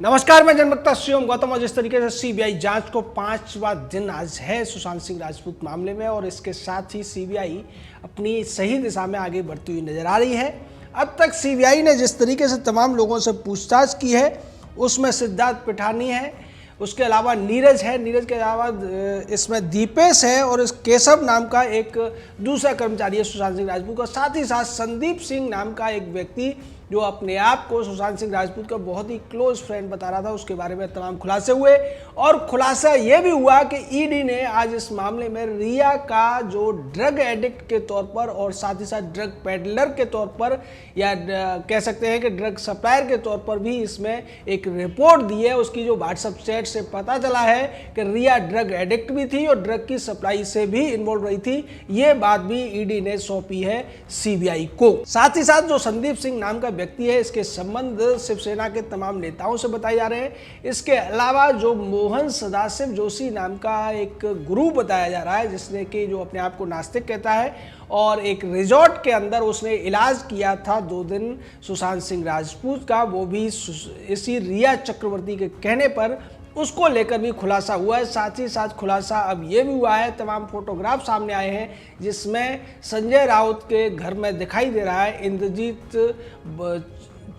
नमस्कार, मैं जनमक्ता शिवम गौतम। और जिस तरीके से सीबीआई जांच को 5वां दिन आज है सुशांत सिंह राजपूत मामले में, और इसके साथ ही सीबीआई अपनी सही दिशा में आगे बढ़ती हुई नजर आ रही है। अब तक सीबीआई ने जिस तरीके से तमाम लोगों से पूछताछ की है, उसमें सिद्धार्थ पिठानी है, उसके अलावा नीरज है, नीरज के अलावा इसमें दीपेश है, और इस केशव नाम का एक दूसरा कर्मचारी है सुशांत सिंह राजपूत का। साथ ही साथ संदीप सिंह नाम का एक व्यक्ति जो अपने आप को सुशांत सिंह राजपूत का बहुत ही क्लोज फ्रेंड बता रहा था, उसके बारे में तमाम खुलासे हुए। और खुलासा ये भी हुआ कि ईडी ने आज इस मामले में रिया का जो ड्रग एडिक्ट के तौर पर और साथ ही साथ ड्रग पेडलर के तौर पर, या कह सकते हैं कि ड्रग सप्लायर के तौर पर भी इसमें एक रिपोर्ट दी है। उसकी जो व्हाट्सएप चैट से पता चला है कि रिया ड्रग एडिक्ट भी थी और ड्रग की सप्लाई से भी इन्वॉल्व रही थी। ये बात भी ईडी ने सौंपी है सीबीआई को। साथ ही साथ जो संदीप सिंह नाम का व्यक्ति है, इसके संबंध शिवसेना के तमाम नेताओं से बताए जा रहे हैं। इसके अलावा जो मोहन सदाशिव जोशी नाम का एक गुरु बताया जा रहा है, जिसने कि जो अपने आप को नास्तिक कहता है, और एक रिजॉर्ट के अंदर उसने इलाज किया था 2 दिन सुशांत सिंह राजपूत का, वो भी इसी रिया चक्रवर्ती के कहने पर, उसको लेकर भी खुलासा हुआ है। साथ ही साथ खुलासा अब ये भी हुआ है, तमाम फोटोग्राफ सामने आए हैं जिसमें संजय राउत के घर में दिखाई दे रहा है इंद्रजीत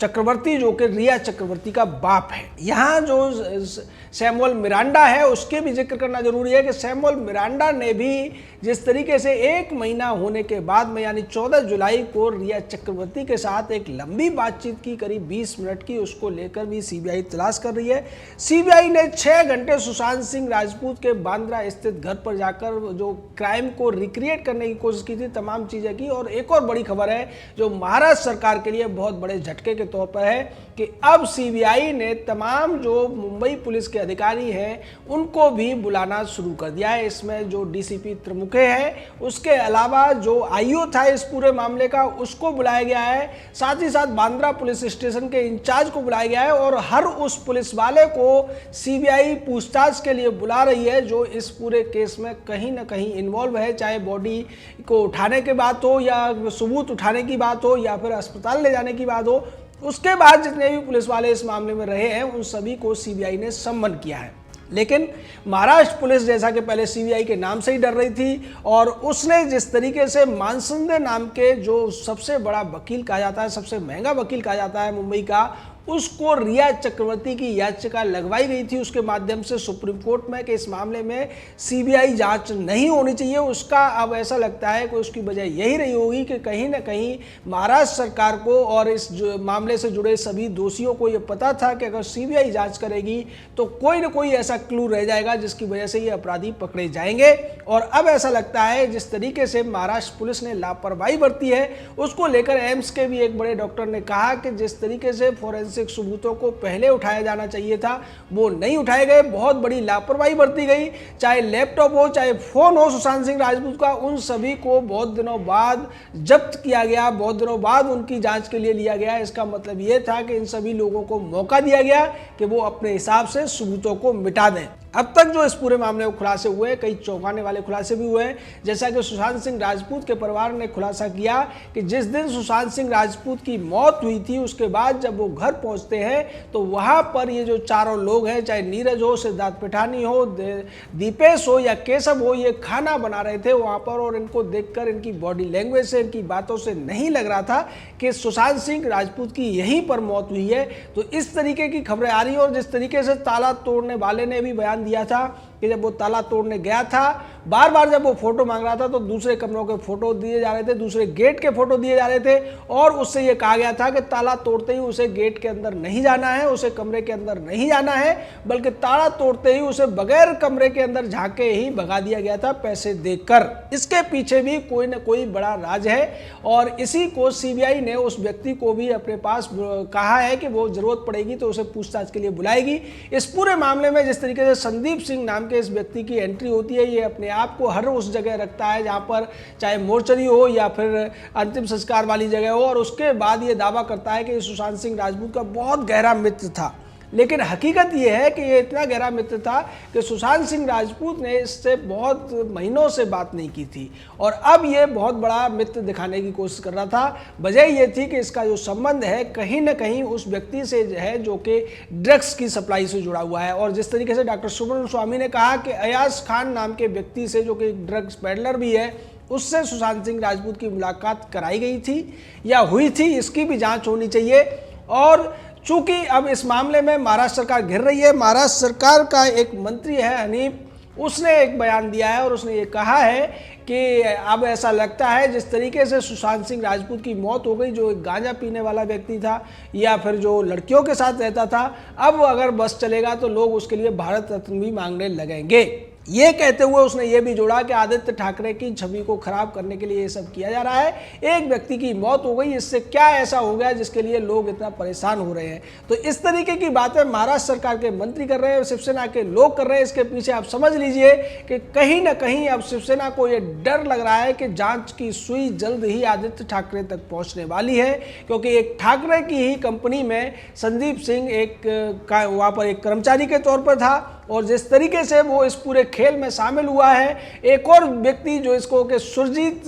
चक्रवर्ती, जो कि रिया चक्रवर्ती का बाप है। यहाँ जो सैमुअल मिरांडा है, उसके भी जिक्र करना जरूरी है कि सैमुअल मिरांडा ने भी जिस तरीके से 1 महीना होने के बाद में, यानी 14 जुलाई को रिया चक्रवर्ती के साथ एक लंबी बातचीत की, करीब 20 मिनट की, उसको लेकर भी सीबीआई तलाश कर रही है। सीबीआई ने 6 घंटे सुशांत सिंह राजपूत के बांद्रा स्थित घर पर जाकर जो क्राइम को रिक्रिएट करने की कोशिश की थी, तमाम चीजें की। और एक और बड़ी खबर है जो महाराष्ट्र सरकार के लिए बहुत बड़े झटके के तौर पर है कि अब सीबीआई ने तमाम जो मुंबई पुलिस के अधिकारी हैं उनको भी बुलाना शुरू कर दिया है। इसमें जो डीसीपी त्रिमुखे है, उसके अलावा जो आईओ था इस पूरे मामले का, उसको बुलाया गया है। साथ ही साथ बांद्रा पुलिस स्टेशन के इंचार्ज को बुलाया गया है, और हर उस पुलिस वाले को सीबीआई पूछताछ के लिए बुला रही है जो इस पूरे केस में कहीं ना कहीं इन्वॉल्व है, चाहे बॉडी को उठाने की बात हो, या सबूत उठाने की बात हो, या फिर अस्पताल ले जाने की बात हो। उसके बाद जितने भी पुलिस वाले इस मामले में रहे हैं, उन सभी को सीबीआई ने सम्मन किया है। लेकिन महाराष्ट्र पुलिस जैसा कि पहले सीबीआई के नाम से ही डर रही थी, और उसने जिस तरीके से मानसंदे नाम के जो सबसे बड़ा वकील कहा जाता है, सबसे महंगा वकील कहा जाता है मुंबई का, उसको रिया चक्रवर्ती की याचिका लगवाई गई थी उसके माध्यम से सुप्रीम कोर्ट में कि इस मामले में सीबीआई जांच नहीं होनी चाहिए। उसका अब ऐसा लगता है कि उसकी वजह यही रही होगी कि कहीं ना कहीं महाराष्ट्र सरकार को और इस मामले से जुड़े सभी दोषियों को ये पता था कि अगर सीबीआई जांच करेगी तो कोई ना कोई ऐसा क्लू रह जाएगा जिसकी वजह से ये अपराधी पकड़े जाएंगे। और अब ऐसा लगता है जिस तरीके से महाराष्ट्र पुलिस ने लापरवाही बरती है, उसको लेकर एम्स के भी एक बड़े डॉक्टर ने कहा कि जिस तरीके से फोरेंसिक सबूतों को पहले उठाया जाना चाहिए था, वो नहीं उठाए गए, बहुत बड़ी लापरवाही बरती गई। चाहे लैपटॉप हो, चाहे फोन हो सुशांत सिंह राजपूत का, उन सभी को बहुत दिनों बाद जब्त किया गया, बहुत दिनों बाद उनकी जांच के लिए लिया गया। इसका मतलब ये था कि इन सभी लोगों को मौका दिया गया कि वो अपने हिसाब से सबूतों को मिटा दें। अब तक जो इस पूरे मामले में खुलासे हुए हैं, कई चौंकाने वाले खुलासे भी हुए हैं। जैसा कि सुशांत सिंह राजपूत के परिवार ने खुलासा किया कि जिस दिन सुशांत सिंह राजपूत की मौत हुई थी, उसके बाद जब वो घर पहुंचते हैं तो वहां पर ये जो चारों लोग हैं, चाहे नीरज हो, सिद्धार्थ पिठानी हो, दीपेश हो या केशव हो, ये खाना बना रहे थे वहां पर। और इनको देखकर, इनकी बॉडी लैंग्वेज से, इनकी बातों से नहीं लग रहा था कि सुशांत सिंह राजपूत की यहीं पर मौत हुई है। तो इस तरीके की खबरें आ रही है। और जिस तरीके से ताला तोड़ने वाले ने भी बयान दिया था कि जब वो ताला तोड़ने गया था, बार बार जब वो फोटो मांग रहा था तो दूसरे कमरों के फोटो दिए जा रहे थे, दूसरे गेट के फोटो दिए जा रहे थे, और उससे ये कहा गया था कि ताला तोड़ते ही उसे गेट के अंदर नहीं जाना है, उसे कमरे के अंदर नहीं जाना है, बल्कि ताला तोड़ते ही उसे बगैर कमरे के अंदर झांके ही भगा दिया गया था पैसे देकर। इसके पीछे भी कोई ना कोई बड़ा राज है, और इसी को सीबीआई ने उस व्यक्ति को भी अपने पास कहा है कि वो जरूरत पड़ेगी तो उसे पूछताछ के लिए बुलाएगी। इस पूरे मामले में जिस तरीके से संदीप सिंह नाम के इस व्यक्ति की एंट्री होती है, ये अपने आप को हर उस जगह रखता है जहां पर चाहे मोर्चरी हो या फिर अंतिम संस्कार वाली जगह हो, और उसके बाद ये दावा करता है कि सुशांत सिंह राजपूत का बहुत गहरा मित्र था। लेकिन हकीकत यह है कि ये इतना गहरा मित्र था कि सुशांत सिंह राजपूत ने इससे बहुत महीनों से बात नहीं की थी और अब ये बहुत बड़ा मित्र दिखाने की कोशिश कर रहा था। वजह ये थी कि इसका जो संबंध है कहीं ना कहीं उस व्यक्ति से है जो कि ड्रग्स की सप्लाई से जुड़ा हुआ है। और जिस तरीके से डॉक्टर सुब्रमण्यम स्वामी ने कहा कि अयाज खान नाम के व्यक्ति से, जो कि ड्रग्स पेडलर भी है, उससे सुशांत सिंह राजपूत की मुलाकात कराई गई थी या हुई थी, इसकी भी जांच होनी चाहिए। और चूंकि अब इस मामले में महाराष्ट्र सरकार घिर रही है, महाराष्ट्र सरकार का एक मंत्री है हनीफ, उसने एक बयान दिया है और उसने ये कहा है कि अब ऐसा लगता है जिस तरीके से सुशांत सिंह राजपूत की मौत हो गई, जो एक गांजा पीने वाला व्यक्ति था या फिर जो लड़कियों के साथ रहता था, अब अगर बस चलेगा तो लोग उसके लिए भारत रत्न भी मांगने लगेंगे। ये कहते हुए उसने ये भी जोड़ा कि आदित्य ठाकरे की छवि को खराब करने के लिए ये सब किया जा रहा है। एक व्यक्ति की मौत हो गई, इससे क्या ऐसा हो गया जिसके लिए लोग इतना परेशान हो रहे हैं। तो इस तरीके की बातें महाराष्ट्र सरकार के मंत्री कर रहे हैं, शिवसेना के लोग कर रहे हैं। इसके पीछे आप समझ लीजिए कि कहीं ना कहीं अब शिवसेना को यह डर लग रहा है कि जांच की सुई जल्द ही आदित्य ठाकरे तक पहुंचने वाली है, क्योंकि एक ठाकरे की ही कंपनी में संदीप सिंह वहां पर एक कर्मचारी के तौर पर था और जिस तरीके से वो इस पूरे खेल में शामिल हुआ है, एक और व्यक्ति जो इसको के सुरजीत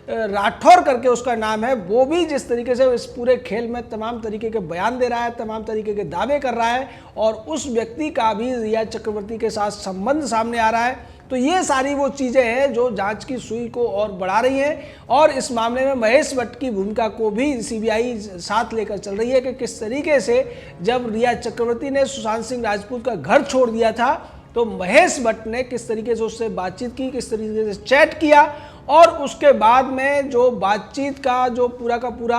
राठौर करके उसका नाम है, वो भी जिस तरीके से इस पूरे खेल में तमाम तरीके के बयान दे रहा है, तमाम तरीके के दावे कर रहा है और उस व्यक्ति का भी रिया चक्रवर्ती के साथ संबंध सामने आ रहा है। तो ये सारी वो चीज़ें हैं जो जांच की सुई को और बढ़ा रही हैं और इस मामले में महेश भट्ट की भूमिका को भी सीबीआई साथ लेकर चल रही है कि किस तरीके से जब रिया चक्रवर्ती ने सुशांत सिंह राजपूत का घर छोड़ दिया था तो महेश भट्ट ने किस तरीके से उससे बातचीत की, किस तरीके से चैट किया और उसके बाद में जो बातचीत का जो पूरा का पूरा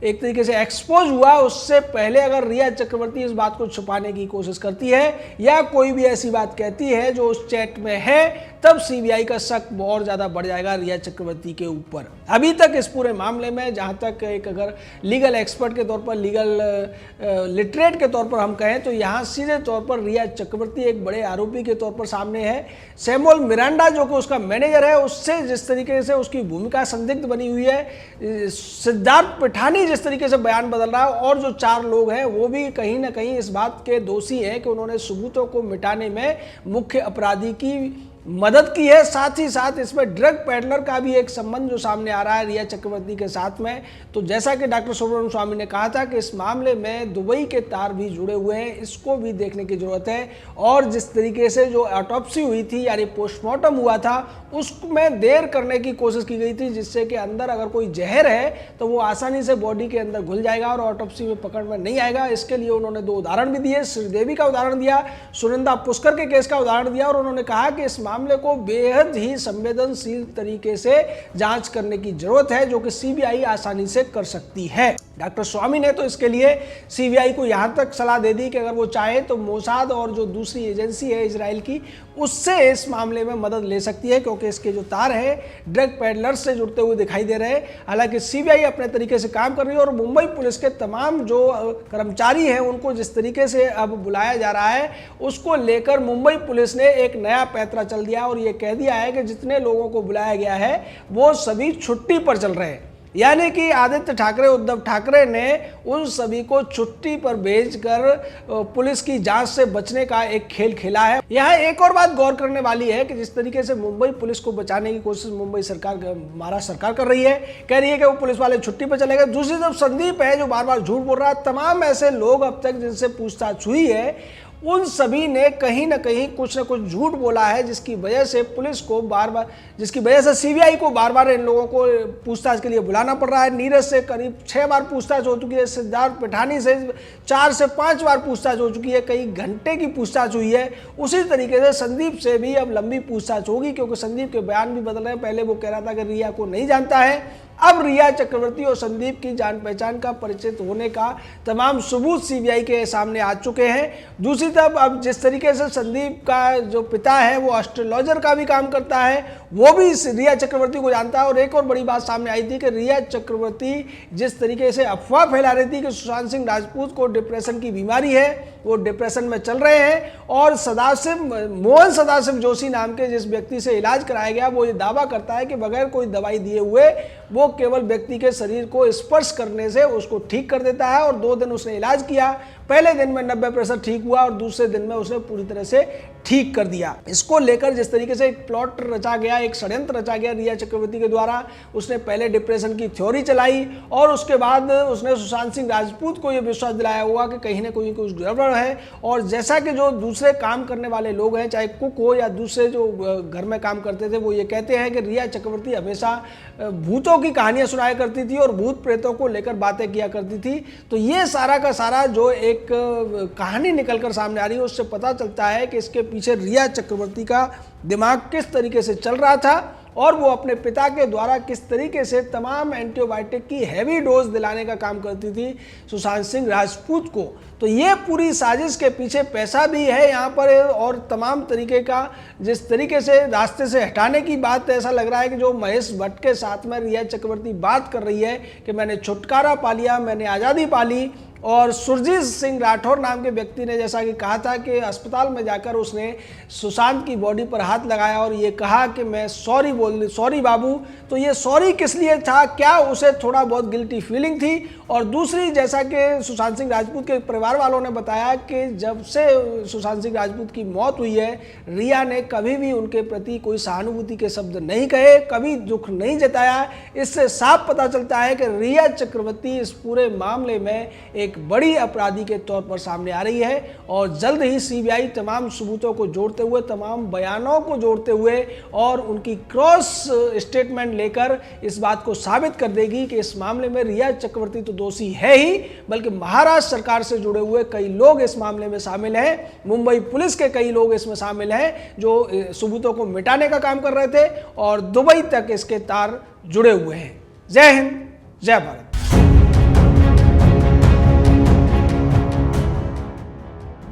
एक तरीके से एक्सपोज हुआ, उससे पहले अगर रिया चक्रवर्ती इस बात को छुपाने की कोशिश करती है या कोई भी ऐसी बात कहती है जो उस चैट में है, तब सीबीआई का शक और ज़्यादा बढ़ जाएगा रिया चक्रवर्ती के ऊपर। अभी तक इस पूरे मामले में जहाँ तक एक अगर लीगल एक्सपर्ट के तौर पर, लीगल लिटरेट के तौर पर हम कहें तो यहाँ सीधे तौर पर रिया चक्रवर्ती एक बड़े आरोपी के तौर पर सामने है। सैमुअल मिरांडा जो कि उसका मैनेजर है, उससे जिस तरीके से उसकी भूमिका संदिग्ध बनी हुई है, सिद्धार्थ पिठानी जिस तरीके से बयान बदल रहा है और जो 4 लोग हैं वो भी कहीं ना कहीं इस बात के दोषी हैं कि उन्होंने सबूतों को मिटाने में मुख्य अपराधी की मदद की है। साथ ही साथ इसमें ड्रग पेडलर का भी एक संबंध जो सामने आ रहा है रिया चक्रवर्ती के साथ में। तो जैसा कि डॉक्टर सुब्रमण्यम स्वामी ने कहा था कि इस मामले में दुबई के तार भी जुड़े हुए हैं, इसको भी देखने की जरूरत है। और जिस तरीके से जो ऑटोप्सी हुई थी यानी पोस्टमार्टम हुआ था, उसमें देर करने की कोशिश की गई थी जिससे कि अंदर अगर कोई जहर है तो वो आसानी से बॉडी के अंदर घुल जाएगा और ऑटोप्सी में पकड़ में नहीं आएगा। इसके लिए उन्होंने 2 उदाहरण भी दिए, श्रीदेवी का उदाहरण दिया, सुनंदा पुष्कर के केस का उदाहरण दिया और उन्होंने कहा कि इस मामले को बेहद ही संवेदनशील तरीके से जांच करने की जरूरत है, जो कि सीबीआई आसानी से कर सकती है। डॉक्टर स्वामी ने तो इसके लिए सीबीआई को यहां तक सलाह दे दी कि अगर वो चाहे तो मोसाद और जो दूसरी एजेंसी है इजराइल की, उससे इस मामले में मदद ले सकती है, क्योंकि इसके जो तार है ड्रग पेडलर्स से जुड़ते हुए दिखाई दे रहे हैं। हालांकि सीबीआई अपने तरीके से काम कर रही है और मुंबई पुलिस के तमाम जो कर्मचारी हैं उनको जिस तरीके से अब बुलाया जा रहा है, उसको लेकर मुंबई पुलिस ने एक नया पैंतरा चल दिया और ये कह दिया है कि जितने लोगों को बुलाया गया है वो सभी छुट्टी पर चल रहे हैं। यानी कि आदित्य ठाकरे, उद्धव ठाकरे ने उन सभी को छुट्टी पर भेजकर पुलिस की जांच से बचने का एक खेल खेला है। यहाँ एक और बात गौर करने वाली है कि जिस तरीके से मुंबई पुलिस को बचाने की कोशिश मुंबई सरकार, महाराष्ट्र सरकार कर रही है, कह रही है कि वो पुलिस वाले छुट्टी पर चले गए। दूसरी तरफ संदीप है जो बार बार झूठ बोल रहा है। तमाम ऐसे लोग अब तक जिनसे पूछताछ हुई है उन सभी ने कहीं ना कहीं कुछ ना कुछ झूठ बोला है, जिसकी वजह से पुलिस को बार बार, जिसकी वजह से सीबीआई को बार बार इन लोगों को पूछताछ के लिए बुलाना पड़ रहा है। नीरज से करीब 6 बार पूछताछ हो चुकी है, सिद्धार्थ पिठानी से 4 से 5 बार पूछताछ हो चुकी है, कई घंटे की पूछताछ हुई है। उसी तरीके से संदीप से भी अब लंबी पूछताछ होगी, क्योंकि संदीप के बयान भी बदल रहे हैं। पहले वो कह रहा था कि रिया को नहीं जानता है, अब रिया चक्रवर्ती और संदीप की जान पहचान का परिचित होने का तमाम सबूत सीबीआई के सामने आ चुके हैं। दूसरी तरफ अब जिस तरीके से संदीप का जो पिता है वो एस्ट्रोलॉजर का भी काम करता है, वो भी रिया चक्रवर्ती को जानता है। और एक और बड़ी बात सामने आई थी कि रिया चक्रवर्ती जिस तरीके से अफवाह फैला रही थी कि सुशांत सिंह राजपूत को डिप्रेशन की बीमारी है, वो डिप्रेशन में चल रहे हैं और मोहन सदाशिव जोशी नाम के जिस व्यक्ति से इलाज कराया गया वो ये दावा करता है कि बगैर कोई दवाई दिए हुए वो केवल व्यक्ति के शरीर को स्पर्श करने से उसको ठीक कर देता है। और 2 दिन उसने इलाज किया, पहले दिन में 90% ठीक हुआ और दूसरे दिन में उसने पूरी तरह से ठीक कर दिया। इसको लेकर जिस तरीके से एक प्लॉट रचा गया, एक षड्यंत्र रचा गया रिया चक्रवर्ती के द्वारा, उसने पहले डिप्रेशन की थ्योरी चलाई और उसके बाद उसने सुशांत सिंह राजपूत को यह विश्वास दिलाया हुआ कि कहीं ना कहीं कुछ गड़बड़ है। और जैसा कि जो दूसरे काम करने वाले लोग हैं, चाहे कुक हो या दूसरे जो घर में काम करते थे, वो ये कहते हैं कि रिया चक्रवर्ती हमेशा भूतों की कहानियां सुनाया करती थी और भूत प्रेतों को लेकर बातें किया करती थी। तो ये सारा का सारा जो एक कहानी निकलकर सामने आ रही है, उससे पता चलता है कि इसके पीछे रिया चक्रवर्ती का दिमाग किस तरीके से चल रहा था और वो अपने पिता के द्वारा किस तरीके से तमाम एंटीबायोटिक की हैवी डोज दिलाने का काम करती थी सुशांत सिंह राजपूत को। तो ये पूरी साजिश के पीछे पैसा भी है यहाँ पर और तमाम तरीके का जिस तरीके से रास्ते से हटाने की बात, ऐसा लग रहा है कि जो महेश भट्ट के साथ में रिया चक्रवर्ती बात कर रही है कि मैंने छुटकारा पा लिया, मैंने आज़ादी पा ली। और सुरजीत सिंह राठौर नाम के व्यक्ति ने जैसा कि कहा था कि अस्पताल में जाकर उसने सुशांत की बॉडी पर हाथ लगाया और ये कहा कि मैं सॉरी बोल, सॉरी बाबू। तो ये सॉरी किस लिए था? क्या उसे थोड़ा बहुत गिल्टी फीलिंग थी? और दूसरी, जैसा कि सुशांत सिंह राजपूत के परिवार वालों ने बताया कि जब से सुशांत सिंह राजपूत की मौत हुई है, रिया ने कभी भी उनके प्रति कोई सहानुभूति के शब्द नहीं कहे, कभी दुख नहीं जताया। इससे साफ पता चलता है कि रिया चक्रवर्ती इस पूरे मामले में एक बड़ी अपराधी के तौर पर सामने आ रही है और जल्द ही सीबीआई तमाम सबूतों को जोड़ते हुए, तमाम बयानों को जोड़ते हुए और उनकी क्रॉस स्टेटमेंट लेकर इस बात को साबित कर देगी कि इस मामले में रिया चक्रवर्ती तो दोषी है ही, बल्कि महाराष्ट्र सरकार से जुड़े हुए कई लोग इस मामले में शामिल हैं। मुंबई पुलिस के कई लोग इसमें शामिल हैं जो सबूतों को मिटाने का काम कर रहे थे और दुबई तक इसके तार जुड़े हुए हैं। जय हिंद, जय भारत।